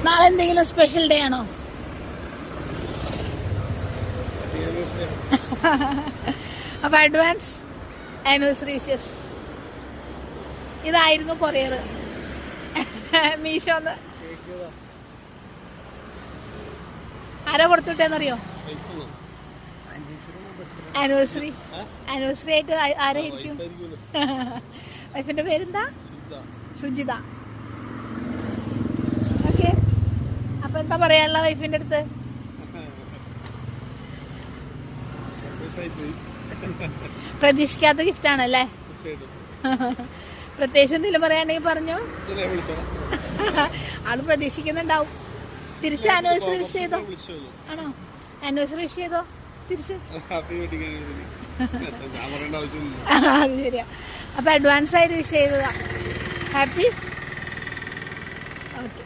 നാളെ എന്തെങ്കിലും special day ആണോ? അപ്പൊ അഡ്വാൻസ് ആനിവേഴ്സറി വിഷസ്. ഇതായിരുന്നു കൊറിയർ മീഷോന്ന്. ആരാ കൊടുത്തുവിട്ടേന്നറിയോ? ആനിവേഴ്സറി ആയിട്ട് ആരായിരിക്കും? വൈഫിന്റെ പേരെന്താ? സുജിത. ഓക്കെ, അപ്പൊ എന്താ പറയാനുള്ള വൈഫിന്റെ അടുത്ത്? പ്രതീക്ഷിക്കാത്ത ഗിഫ്റ്റ് ആണല്ലേ? പ്രത്യേകിച്ച് എന്തെങ്കിലും പറയാണെങ്കിൽ പറഞ്ഞു. ആള് പ്രതീക്ഷിക്കുന്നുണ്ടാവും. തിരിച്ച് ആനിവേഴ്സറി വിഷ് ചെയ്തോ? ആണോ? ആനിവേഴ്സറി വിഷ് ചെയ്തോ തിരിച്ച്? അത് ശരിയാ. അപ്പൊ അഡ്വാൻസ് ആയിട്ട് വിഷ് ചെയ്തതാ. ഹാപ്പി. ഓക്കെ.